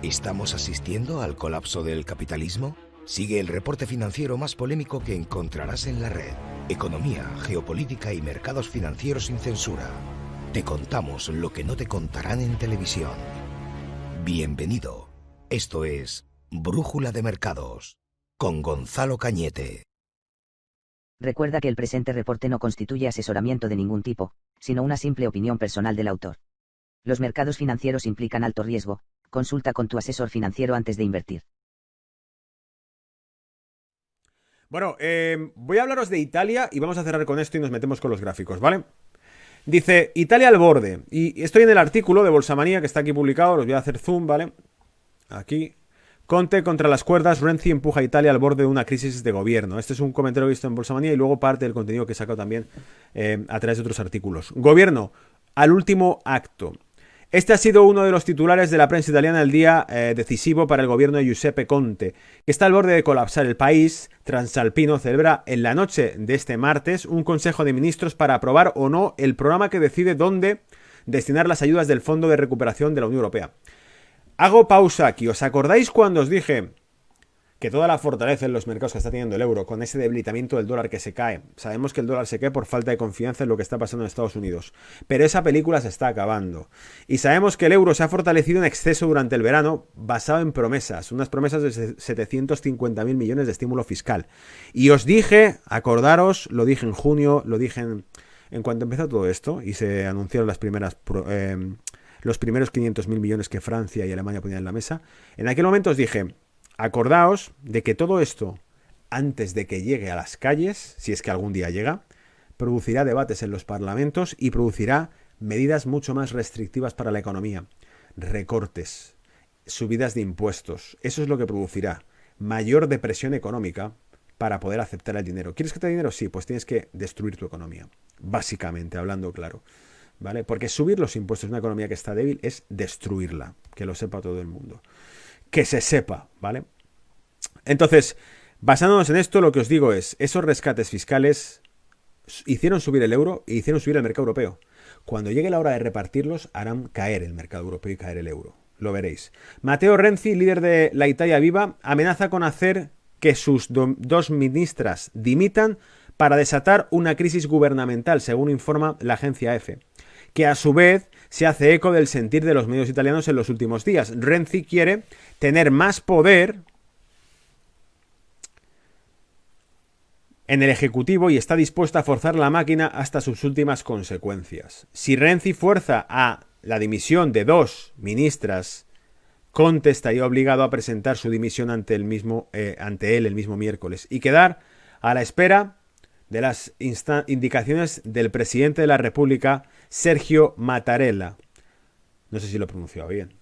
¿Estamos asistiendo al colapso del capitalismo? Sigue el reporte financiero más polémico que encontrarás en la red. Economía, geopolítica y mercados financieros sin censura. Te contamos lo que no te contarán en televisión. Bienvenido. Esto es Brújula de Mercados, con Gonzalo Cañete. Recuerda que el presente reporte no constituye asesoramiento de ningún tipo, sino una simple opinión personal del autor. Los mercados financieros implican alto riesgo. Consulta con tu asesor financiero antes de invertir. Bueno, voy a hablaros de Italia y vamos a cerrar con esto y nos metemos con los gráficos, ¿vale? Dice, Italia al borde. Y estoy en el artículo de Bolsamanía que está aquí publicado, los voy a hacer zoom, ¿vale? Aquí. Conte contra las cuerdas, Renzi empuja a Italia al borde de una crisis de gobierno. Este es un comentario visto en Bolsamanía y luego parte del contenido que he sacado también a través de otros artículos. Gobierno, al último acto. Este ha sido uno de los titulares de la prensa italiana el día decisivo para el gobierno de Giuseppe Conte, que está al borde de colapsar. El país transalpino celebra en la noche de este martes un consejo de ministros para aprobar o no el programa que decide dónde destinar las ayudas del Fondo de Recuperación de la Unión Europea. Hago pausa aquí. ¿Os acordáis cuando os dije que toda la fortaleza en los mercados que está teniendo el euro, con ese debilitamiento del dólar que se cae? Sabemos que el dólar se cae por falta de confianza en lo que está pasando en Estados Unidos, pero esa película se está acabando. Y sabemos que el euro se ha fortalecido en exceso durante el verano, basado en promesas, unas promesas de 750.000 millones de estímulo fiscal. Y os dije, acordaros, lo dije en junio, lo dije en cuanto empezó todo esto y se anunciaron las primeras los primeros 500.000 millones que Francia y Alemania ponían en la mesa. En aquel momento os dije, acordaos de que todo esto, antes de que llegue a las calles, si es que algún día llega, producirá debates en los parlamentos y producirá medidas mucho más restrictivas para la economía. Recortes, subidas de impuestos. Eso es lo que producirá mayor depresión económica para poder aceptar el dinero. ¿Quieres que te dé dinero? Sí, pues tienes que destruir tu economía. Básicamente, hablando claro. ¿Vale? Porque subir los impuestos en una economía que está débil es destruirla. Que lo sepa todo el mundo. Que se sepa, ¿vale? Entonces, basándonos en esto, lo que os digo es, esos rescates fiscales hicieron subir el euro e hicieron subir el mercado europeo. Cuando llegue la hora de repartirlos, harán caer el mercado europeo y caer el euro. Lo veréis. Matteo Renzi, líder de la Italia Viva, amenaza con hacer que sus dos ministras dimitan para desatar una crisis gubernamental, según informa la agencia EFE, que a su vez se hace eco del sentir de los medios italianos en los últimos días. Renzi quiere tener más poder en el Ejecutivo y está dispuesta a forzar la máquina hasta sus últimas consecuencias. Si Renzi fuerza a la dimisión de dos ministras, Conte estaría obligado a presentar su dimisión ante él el mismo miércoles y quedar a la espera de las indicaciones del presidente de la República, Sergio Mattarella. No sé si lo he pronunciado bien.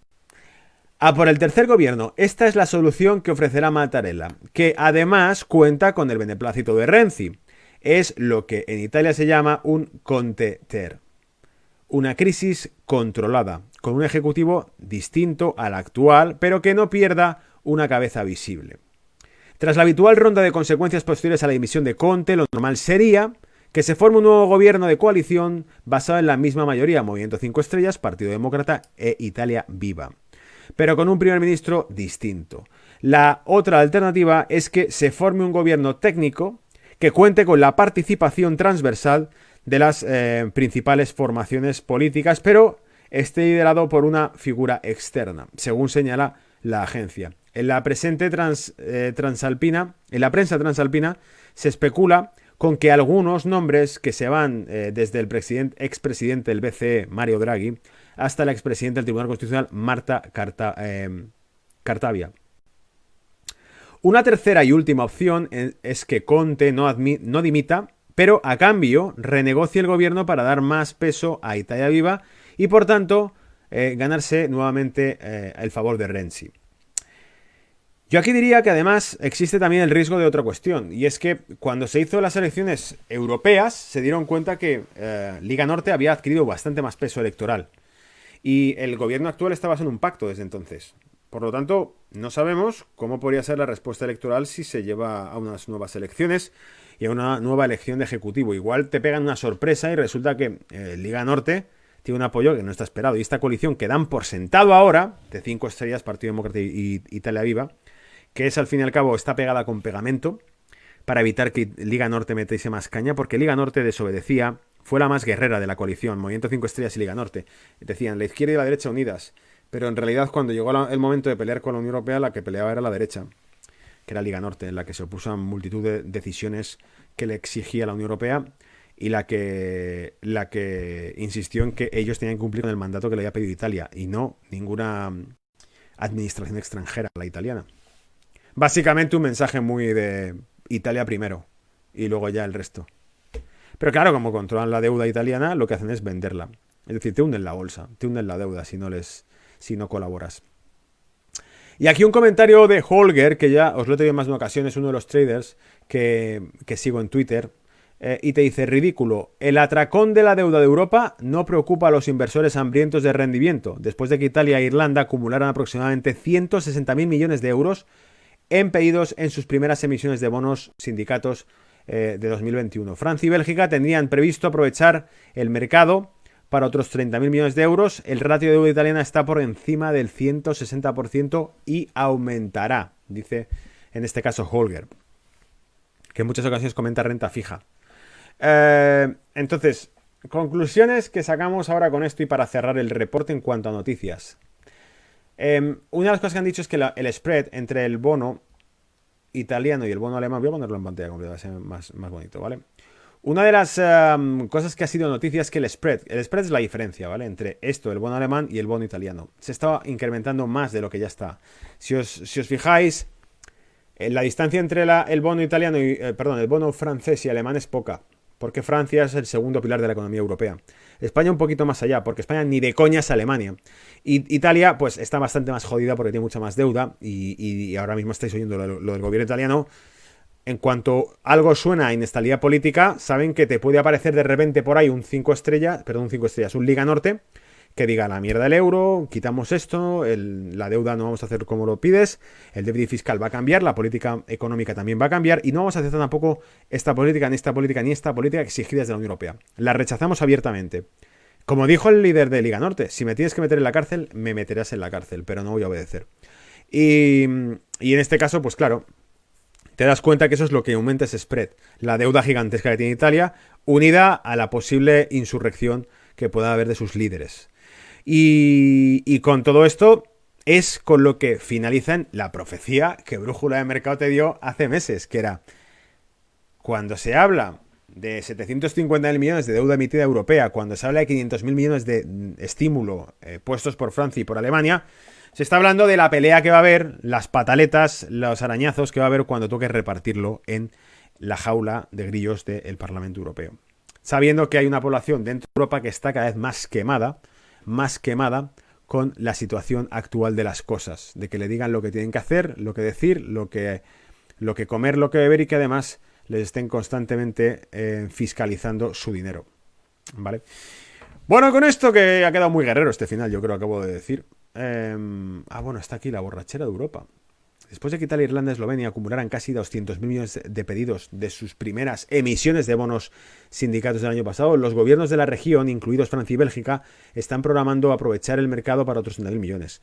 A por el tercer gobierno. Esta es la solución que ofrecerá Mattarella, que además cuenta con el beneplácito de Renzi. Es lo que en Italia se llama un Conte-ter. Una crisis controlada, con un ejecutivo distinto al actual, pero que no pierda una cabeza visible. Tras la habitual ronda de consecuencias posteriores a la dimisión de Conte, lo normal sería que se forme un nuevo gobierno de coalición basado en la misma mayoría, Movimiento 5 Estrellas, Partido Demócrata e Italia Viva, pero con un primer ministro distinto. La otra alternativa es que se forme un gobierno técnico que cuente con la participación transversal de las principales formaciones políticas, pero esté liderado por una figura externa, según señala la agencia. En la prensa transalpina se especula con que algunos nombres que se van desde el expresidente del BCE, Mario Draghi, hasta la expresidenta del Tribunal Constitucional, Marta Cartabia. Una tercera y última opción es que Conte no dimita, pero a cambio renegocie el gobierno para dar más peso a Italia Viva y por tanto ganarse nuevamente el favor de Renzi. Yo aquí diría que además existe también el riesgo de otra cuestión, y es que cuando se hizo las elecciones europeas se dieron cuenta que Liga Norte había adquirido bastante más peso electoral y el gobierno actual está basado en un pacto desde entonces. Por lo tanto, no sabemos cómo podría ser la respuesta electoral si se lleva a unas nuevas elecciones y a una nueva elección de ejecutivo. Igual te pegan una sorpresa y resulta que Liga Norte tiene un apoyo que no está esperado. Y esta coalición que dan por sentado ahora, de 5 estrellas, Partido Demócrata y Italia Viva, que es al fin y al cabo, está pegada con pegamento, para evitar que Liga Norte metiese más caña, porque Liga Norte desobedecía, fue la más guerrera de la coalición, Movimiento 5 Estrellas y Liga Norte. Decían, la izquierda y la derecha unidas, pero en realidad cuando llegó el momento de pelear con la Unión Europea, la que peleaba era la derecha, que era Liga Norte, en la que se opuso a multitud de decisiones que le exigía la Unión Europea y la que insistió en que ellos tenían que cumplir con el mandato que le había pedido Italia y no ninguna administración extranjera, la italiana. Básicamente un mensaje muy de Italia primero y luego ya el resto. Pero claro, como controlan la deuda italiana, lo que hacen es venderla. Es decir, te hunden la bolsa, te hunden la deuda si no colaboras. Y aquí un comentario de Holger, que ya os lo he tenido en más de una ocasión, es uno de los traders que sigo en Twitter, y te dice, ridículo, el atracón de la deuda de Europa no preocupa a los inversores hambrientos de rendimiento, después de que Italia e Irlanda acumularan aproximadamente 160.000 millones de euros en pedidos en sus primeras emisiones de bonos sindicatos de 2021. Francia y Bélgica tendrían previsto aprovechar el mercado para otros 30.000 millones de euros. El ratio de deuda italiana está por encima del 160% y aumentará, dice en este caso Holger, que en muchas ocasiones comenta renta fija. Entonces, conclusiones que sacamos ahora con esto y para cerrar el reporte en cuanto a noticias. Una de las cosas que han dicho es que el spread entre el bono italiano y el bono alemán, voy a ponerlo en pantalla completa, va a ser más bonito, ¿vale? Una de las cosas que ha sido noticia es que el spread es la diferencia, ¿vale? Entre esto, el bono alemán y el bono italiano. Se estaba incrementando más de lo que ya está. Si os fijáis, la distancia entre el bono italiano y, el bono francés y alemán es poca, porque Francia es el segundo pilar de la economía europea. España un poquito más allá, porque España ni de coña es Alemania. Y Italia, pues, está bastante más jodida porque tiene mucha más deuda. Y ahora mismo estáis oyendo lo del gobierno italiano. En cuanto algo suena a inestabilidad política, saben que te puede aparecer de repente por ahí un 5 estrellas, un Liga Norte, que diga la mierda del euro, quitamos esto, la deuda no vamos a hacer como lo pides, el déficit fiscal va a cambiar, la política económica también va a cambiar y no vamos a hacer tampoco esta política exigidas de la Unión Europea. La rechazamos abiertamente. Como dijo el líder de Liga Norte, si me tienes que meter en la cárcel, me meterás en la cárcel, pero no voy a obedecer. Y en este caso, pues claro, te das cuenta que eso es lo que aumenta ese spread. La deuda gigantesca que tiene Italia, unida a la posible insurrección que pueda haber de sus líderes. Y con todo esto es con lo que finalizan la profecía que Brújula de Mercado te dio hace meses, que era, cuando se habla de 750.000 millones de deuda emitida europea, cuando se habla de 500.000 millones de estímulo puestos por Francia y por Alemania, se está hablando de la pelea que va a haber, las pataletas, los arañazos que va a haber cuando toque repartirlo en la jaula de grillos del Parlamento Europeo. Sabiendo que hay una población dentro de Europa que está cada vez más quemada con la situación actual de las cosas, de que le digan lo que tienen que hacer, lo que decir, lo que comer, lo que beber y que además les estén constantemente fiscalizando su dinero, ¿vale? Bueno, con esto que ha quedado muy guerrero este final, yo creo que acabo de decir. Bueno, está aquí la borrachera de Europa. Después de que Italia, Irlanda y Eslovenia acumularan casi 200.000 millones de pedidos de sus primeras emisiones de bonos sindicatos del año pasado, los gobiernos de la región, incluidos Francia y Bélgica, están programando aprovechar el mercado para otros 30.000 millones.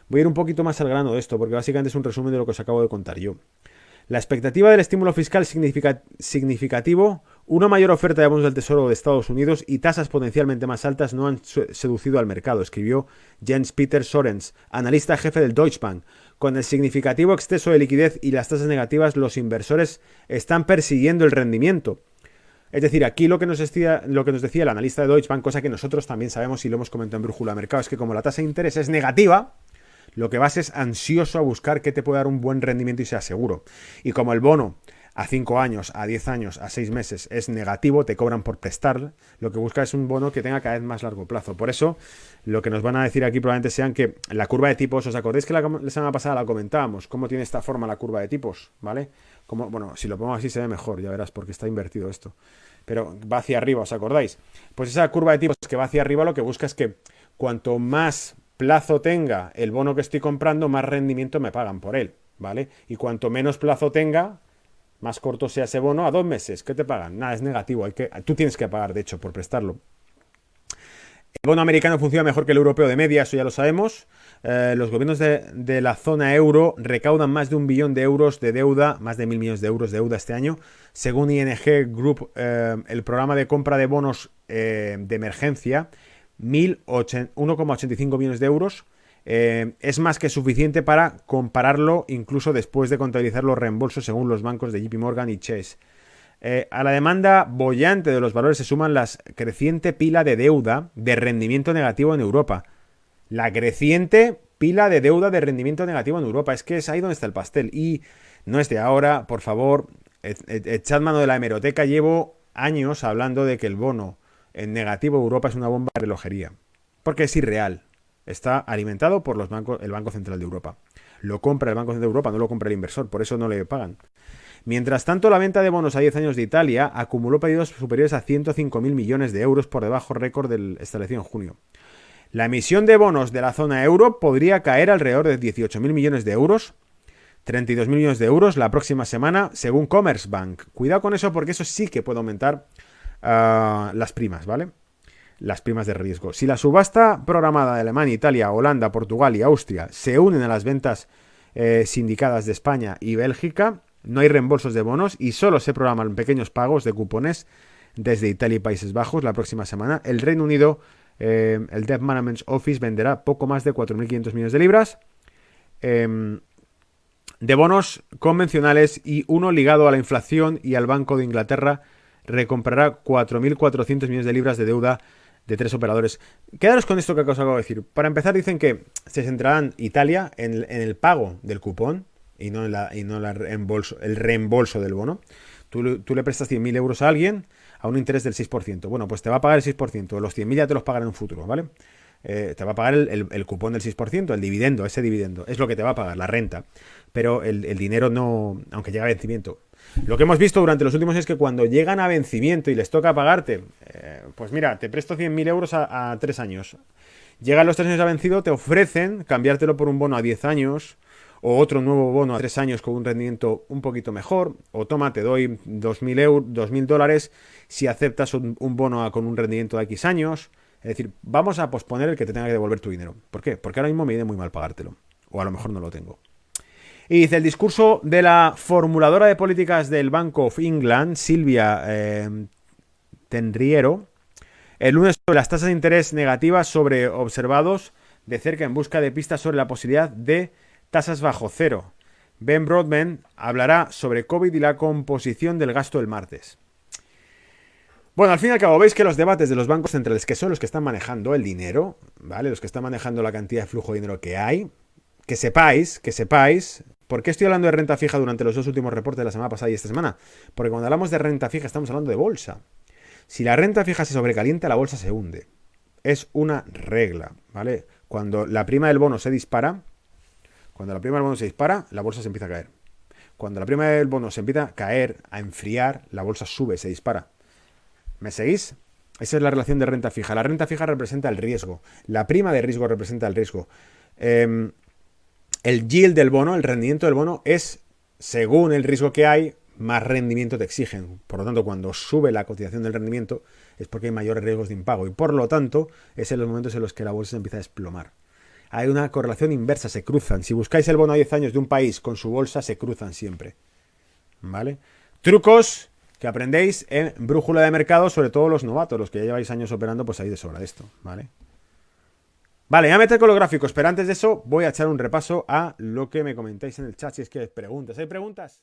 Voy a ir un poquito más al grano de esto, porque básicamente es un resumen de lo que os acabo de contar yo. La expectativa del estímulo fiscal significativo, una mayor oferta de bonos del Tesoro de Estados Unidos y tasas potencialmente más altas no han seducido al mercado, escribió Jens Peter Sorens, analista jefe del Deutsche Bank. Con el significativo exceso de liquidez y las tasas negativas, los inversores están persiguiendo el rendimiento. Es decir, aquí lo que nos decía el analista de Deutsche Bank, cosa que nosotros también sabemos y lo hemos comentado en Brújula de Mercado, es que como la tasa de interés es negativa, lo que vas es ansioso a buscar qué te puede dar un buen rendimiento y sea seguro. Y como el bono a 5 años, a 10 años, a 6 meses es negativo, te cobran por prestar, lo que busca es un bono que tenga cada vez más largo plazo. Por eso, lo que nos van a decir aquí probablemente sean que la curva de tipos, ¿os acordáis que la semana pasada la comentábamos? ¿Cómo tiene esta forma la curva de tipos? ¿Vale? Bueno, si lo pongo así se ve mejor, ya verás, porque está invertido esto. Pero va hacia arriba, ¿os acordáis? Pues esa curva de tipos que va hacia arriba lo que busca es que cuanto más plazo tenga el bono que estoy comprando, más rendimiento me pagan por él, ¿vale? Y cuanto menos plazo tenga, más corto sea ese bono, a 2 meses, ¿qué te pagan? Nada, es negativo, tú tienes que pagar, de hecho, por prestarlo. El bono americano funciona mejor que el europeo de media, eso ya lo sabemos. Los gobiernos de la zona euro recaudan más de 1 billón de euros de deuda, más de 1.000 millones de euros de deuda este año. Según ING Group, el programa de compra de bonos de emergencia, 1,85 millones de euros, es más que suficiente para compararlo incluso después de contabilizar los reembolsos según los bancos de JP Morgan y Chase. A la demanda boyante de los valores se suman la creciente pila de deuda de rendimiento negativo en Europa. La creciente pila de deuda de rendimiento negativo en Europa. Es que es ahí donde está el pastel. Y no es de ahora, por favor, echad mano de la hemeroteca. Llevo años hablando de que el bono en negativo de Europa es una bomba de relojería. Porque es irreal. Está alimentado por los bancos, el Banco Central de Europa. Lo compra el Banco Central de Europa, no lo compra el inversor. Por eso no le pagan. Mientras tanto, la venta de bonos a 10 años de Italia acumuló pedidos superiores a 105.000 millones de euros por debajo récord del establecido en junio. La emisión de bonos de la zona euro podría caer alrededor de 18.000 millones de euros, 32.000 millones de euros la próxima semana, según Commerzbank. Cuidado con eso porque eso sí que puede aumentar las primas, ¿vale? Las primas de riesgo. Si la subasta programada de Alemania, Italia, Holanda, Portugal y Austria se unen a las ventas sindicadas de España y Bélgica, no hay reembolsos de bonos y solo se programan pequeños pagos de cupones desde Italia y Países Bajos la próxima semana. El Reino Unido, el Debt Management Office venderá poco más de 4.500 millones de libras de bonos convencionales y uno ligado a la inflación, y al Banco de Inglaterra recomprará 4.400 millones de libras de deuda de 3 operadores. Quedaros con esto que os acabo de decir. Para empezar, dicen que se centrarán Italia en el pago del cupón y no el reembolso del bono. Tú le prestas 100.000 euros a alguien a un interés del 6%. Bueno, pues te va a pagar el 6%. Los 100.000 ya te los pagará en un futuro, ¿vale? Te va a pagar el cupón del 6%, el dividendo, ese dividendo. Es lo que te va a pagar, la renta. Pero el dinero no, aunque llega a vencimiento. Lo que hemos visto durante los últimos es que cuando llegan a vencimiento y les toca pagarte, pues mira, te presto 100.000 euros a 3 años. Llegan los 3 años a vencido, te ofrecen cambiártelo por un bono a 10 años o otro nuevo bono a 3 años con un rendimiento un poquito mejor, o toma, te doy 2.000 dólares si aceptas un bono con un rendimiento de X años. Es decir, vamos a posponer el que te tenga que devolver tu dinero. ¿Por qué? Porque ahora mismo me viene muy mal pagártelo. O a lo mejor no lo tengo. Y dice, el discurso de la formuladora de políticas del Bank of England, Silvia Tenriero, el lunes sobre las tasas de interés negativas sobre observados de cerca en busca de pistas sobre la posibilidad de tasas bajo cero. Ben Broadbent hablará sobre COVID y la composición del gasto el martes. Bueno, al fin y al cabo veis que los debates de los bancos centrales, que son los que están manejando el dinero, ¿vale? Los que están manejando la cantidad de flujo de dinero que hay, que sepáis, ¿por qué estoy hablando de renta fija durante los 2 últimos reportes de la semana pasada y esta semana? Porque cuando hablamos de renta fija estamos hablando de bolsa. Si la renta fija se sobrecalienta, la bolsa se hunde. Es una regla, ¿vale? Cuando la prima del bono se dispara, la bolsa se empieza a caer. Cuando la prima del bono se empieza a caer, a enfriar, la bolsa sube, se dispara. ¿Me seguís? Esa es la relación de renta fija. La renta fija representa el riesgo. La prima de riesgo representa el riesgo. El yield del bono, el rendimiento del bono, es, según el riesgo que hay, más rendimiento te exigen. Por lo tanto, cuando sube la cotización del rendimiento es porque hay mayores riesgos de impago. Y por lo tanto, es en los momentos en los que la bolsa se empieza a desplomar. Hay una correlación inversa, se cruzan. Si buscáis el bono a 10 años de un país con su bolsa, se cruzan siempre. ¿Vale? Trucos que aprendéis en Brújula de Mercado, sobre todo los novatos, los que ya lleváis años operando, pues ahí de sobra de esto, ¿vale? Vale, ya me meto con los gráficos, pero antes de eso voy a echar un repaso a lo que me comentáis en el chat, si es que hay preguntas. ¿Hay preguntas?